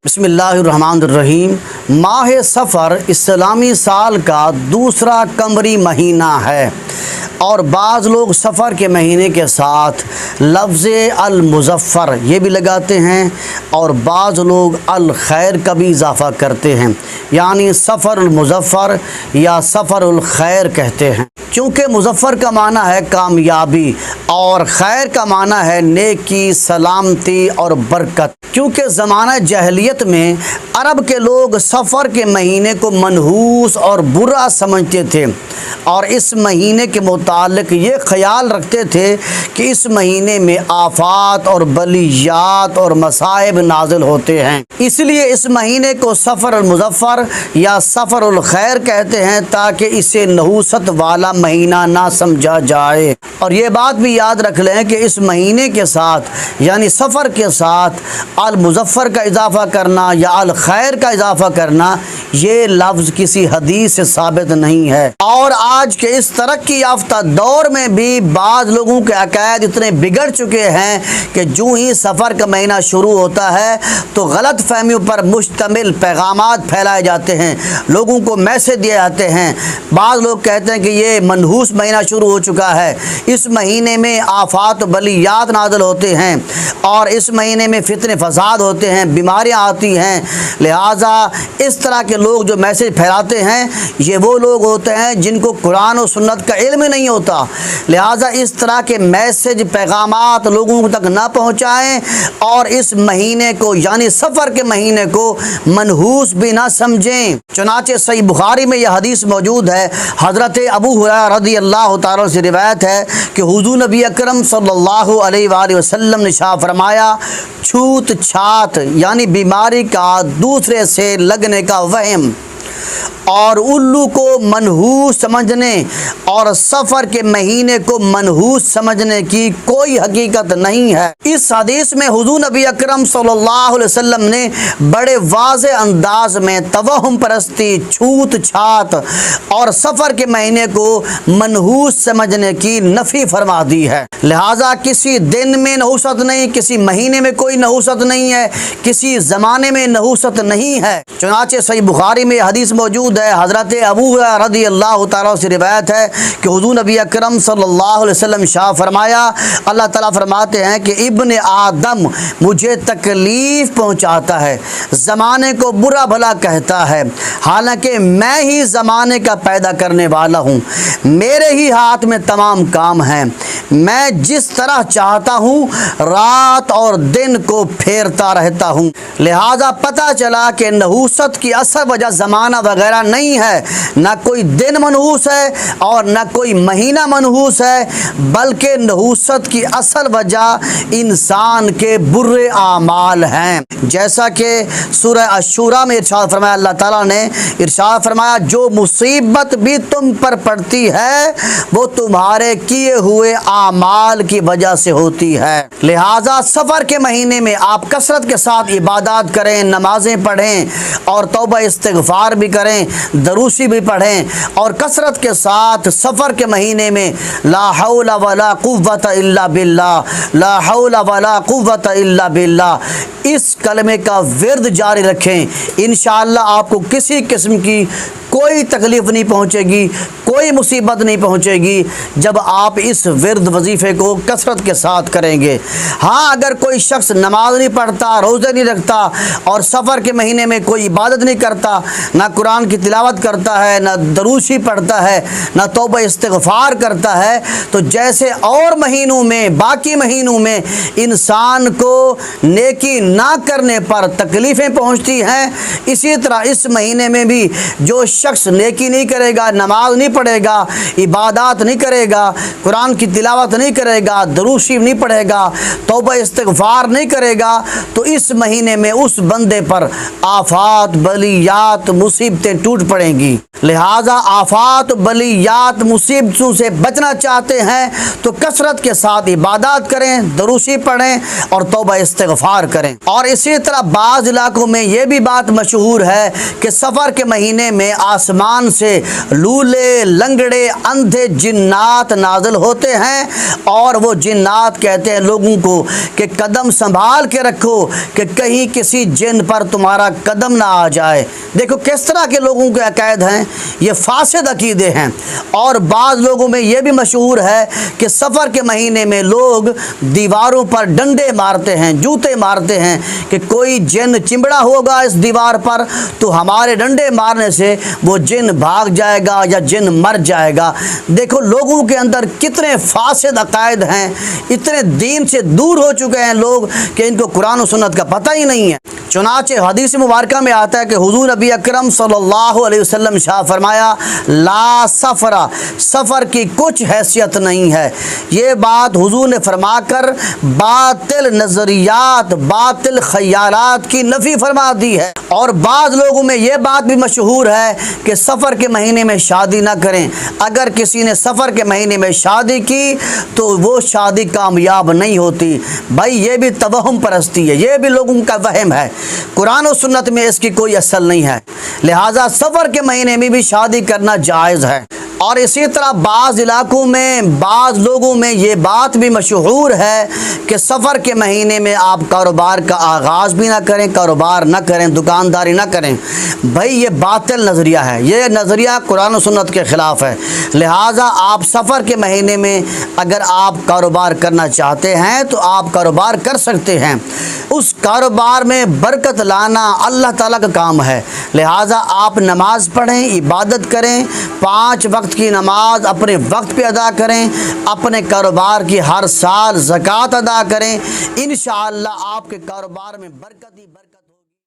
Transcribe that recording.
بسم اللہ الرحمن الرحیم۔ ماہ سفر اسلامی سال کا دوسرا قمری مہینہ ہے اور بعض لوگ سفر کے مہینے کے ساتھ لفظ المظفر یہ بھی لگاتے ہیں اور بعض لوگ الخیر کا بھی اضافہ کرتے ہیں، یعنی سفر المظفر یا سفر الخیر کہتے ہیں، کیونکہ مظفر کا معنی ہے کامیابی اور خیر کا معنی ہے نیکی، سلامتی اور برکت۔ کیونکہ زمانہ جاہلیت میں عرب کے لوگ سفر کے مہینے کو منحوس اور برا سمجھتے تھے اور اس مہینے کے متعلق یہ خیال رکھتے تھے کہ اس مہینے میں آفات اور بلیات اور مصائب نازل ہوتے ہیں، اس لیے اس مہینے کو سفر المظفر یا سفر الخیر کہتے ہیں تاکہ اسے نحوست والا مہینہ نہ سمجھا جائے۔ اور یہ بات بھی یاد رکھ لیں کہ اس مہینے کے ساتھ یعنی سفر کے ساتھ المظفر کا اضافہ کرنا یا الخیر کا اضافہ کرنا یہ لفظ کسی حدیث سے ثابت نہیں ہے۔ اور آج کے اس ترقی یافتہ دور میں بھی بعض لوگوں کے عقائد اتنے بگڑ چکے ہیں کہ جو ہی سفر کا مہینہ شروع ہوتا ہے تو غلط فہمیوں پر مشتمل پیغامات پھیلائے جاتے ہیں، لوگوں کو میسج دیے جاتے ہیں۔ بعض لوگ کہتے ہیں کہ یہ منحوس مہینہ شروع ہو چکا ہے، اس مہینے میں آفات و بلیات نازل ہوتے ہیں اور اس مہینے میں فتنے فساد ہوتے ہیں، بیماریاں آتی ہیں، لہٰذا اس طرح کے لوگ جو میسج پھیلاتے ہیں یہ وہ لوگ ہوتے ہیں جن کو قرآن و سنت کا علم نہیں ہوتا، لہٰذا اس طرح کے میسج پیغامات لوگوں تک نہ پہنچائیں اور اس مہینے کو یعنی سفر کے مہینے کو منحوس بھی نہ سمجھیں۔ چنانچہ صحیح بخاری میں یہ حدیث موجود ہے، حضرت ابو ہریرہ رضی اللہ تعالیٰ سے روایت ہے کہ حضور نبی اکرم صلی اللہ علیہ وآلہ وسلم نے ارشاد فرمایا، چھوت چھات یعنی بیماری کا دوسرے سے لگنے کا وہم اور الو کو منحوس سمجھنے اور سفر کے مہینے کو منحوس سمجھنے کی کوئی حقیقت نہیں ہے۔ اس حدیث میں حضور نبی اکرم صلی اللہ علیہ وسلم نے بڑے واضح انداز میں توہم پرستی، چھوت چھات اور سفر کے مہینے کو منحوس سمجھنے کی نفی فرما دی ہے۔ لہٰذا کسی دن میں نحوست نہیں، کسی مہینے میں کوئی نحوست نہیں ہے، کسی زمانے میں نحوست نہیں ہے۔ چنانچہ صحیح بخاری میں حدیث موجود ہے، حضرت ابو ہریرہ رضی اللہ تعالیٰ سے روایت ہے کہ حضور نبی اکرم صلی اللہ علیہ وسلم شاہ فرمایا، اللہ تعالیٰ فرماتے ہیں کہ ابن آدم مجھے تکلیف پہنچاتا ہے، زمانے کو برا بھلا کہتا ہے، حالانکہ میں ہی زمانے کا پیدا کرنے والا ہوں، میرے ہی ہاتھ میں تمام کام ہیں، میں جس طرح چاہتا ہوں رات اور دن کو پھیرتا رہتا ہوں۔ لہذا پتہ چلا کہ نحوست کی اصل وجہ زمانہ وغیرہ نہیں ہے، نہ کوئی دن منحوس ہے اور نہ کوئی مہینہ منحوس ہے، بلکہ نحوست کی اصل وجہ انسان کے برے اعمال ہیں۔ جیسا کہ سورہ الشورى میں ارشاد فرمایا، اللہ تعالیٰ نے ارشاد فرمایا، جو مصیبت بھی تم پر پڑتی ہے وہ تمہارے کیے ہوئے اعمال کی وجہ سے ہوتی ہے۔ لہٰذا سفر کے مہینے میں آپ کثرت کے ساتھ عبادات کریں، نمازیں پڑھیں اور توبہ استغفار بھی کریں، دروشی بھی پڑھیں اور کثرت کے ساتھ سفر کے مہینے میں لا حول ولا قوت الا باللہ، لا حول ولا قوت الا باللہ اس کلمے کا ورد جاری رکھیں، انشاءاللہ آپ کو کسی قسم کی کوئی تکلیف نہیں پہنچے گی، کوئی مصیبت نہیں پہنچے گی جب آپ اس ورد وظیفے کو کثرت کے ساتھ کریں گے۔ ہاں اگر کوئی شخص نماز نہیں پڑھتا، روزے نہیں رکھتا اور سفر کے مہینے میں کوئی عبادت نہیں کرتا، نہ قرآن کی تلاوت کرتا ہے، نہ دروشی پڑھتا ہے، نہ توبہ استغفار کرتا ہے، تو جیسے اور مہینوں میں باقی مہینوں میں انسان کو نیکی نہ کرنے پر تکلیفیں پہنچتی ہیں، اسی طرح اس مہینے میں بھی جو شخص نیکی نہیں کرے گا، نماز نہیں پڑھے گا، عبادات نہیں کرے گا، قرآن کی تلاوت نہیں کرے گا، درود شریف نہیں پڑھے گا، توبہ استغفار نہیں کرے گا، تو اس مہینے میں اس بندے پر آفات بلیات مصیبتیں ٹوٹ پڑیں گی۔ لہٰذا آفات بلیات مصیبتوں سے بچنا چاہتے ہیں تو کثرت کے ساتھ عبادات کریں، دروشی پڑھیں اور توبہ استغفار کریں۔ اور اسی طرح بعض علاقوں میں یہ بھی بات مشہور ہے کہ سفر کے مہینے میں آسمان سے لولے لنگڑے اندھے جنات نازل ہوتے ہیں اور وہ جنات کہتے ہیں لوگوں کو کہ قدم سنبھال کے رکھو کہ کہیں کسی جن پر تمہارا قدم نہ آ جائے۔ دیکھو کس طرح کے لوگوں کے عقائد ہیں، یہ فاسد عقیدے ہیں۔ اور بعض لوگوں میں یہ بھی مشہور ہے کہ سفر کے مہینے میں لوگ دیواروں پر ڈنڈے مارتے ہیں، جوتے مارتے ہیں کہ کوئی جن چمڑا ہوگا اس دیوار پر تو ہمارے ڈنڈے مارنے سے وہ جن بھاگ جائے گا یا جن مر جائے گا۔ دیکھو لوگوں کے اندر کتنے فاسد عقائد ہیں، اتنے دین سے دور ہو چکے ہیں لوگ کہ ان کو قرآن و سنت کا پتہ ہی نہیں ہے۔ چنانچہ حدیث مبارکہ میں آتا ہے کہ حضور نبی اکرم صلی اللہ علیہ وسلم شاہ فرمایا لا سفر، سفر کی کچھ حیثیت نہیں ہے۔ یہ بات حضور نے فرما کر باطل نظریات، باطل خیالات کی نفی فرما دی ہے۔ اور بعض لوگوں میں یہ بات بھی مشہور ہے کہ سفر کے مہینے میں شادی نہ کریں، اگر کسی نے سفر کے مہینے میں شادی کی تو وہ شادی کامیاب نہیں ہوتی۔ بھائی یہ بھی توہم پرستی ہے، یہ بھی لوگوں کا وہم ہے، قرآن و سنت میں اس کی کوئی اصل نہیں ہے۔ لہٰذا سفر کے مہینے میں بھی شادی کرنا جائز ہے۔ اور اسی طرح بعض علاقوں میں بعض لوگوں میں یہ بات بھی مشہور ہے کہ سفر کے مہینے میں آپ کاروبار کا آغاز بھی نہ کریں، کاروبار نہ کریں، دکانداری نہ کریں۔ بھائی یہ باطل نظریہ ہے، یہ نظریہ قرآن و سنت کے خلاف ہے۔ لہٰذا آپ سفر کے مہینے میں اگر آپ کاروبار کرنا چاہتے ہیں تو آپ کاروبار کر سکتے ہیں۔ اس کاروبار میں برکت لانا اللہ تعالیٰ کا کام ہے۔ لہٰذا آپ نماز پڑھیں، عبادت کریں، 5 وقت کی نماز اپنے وقت پہ ادا کریں، اپنے کاروبار کی ہر سال زکوٰۃ ادا کریں، انشاءاللہ آپ کے کاروبار میں برکت ہی برکت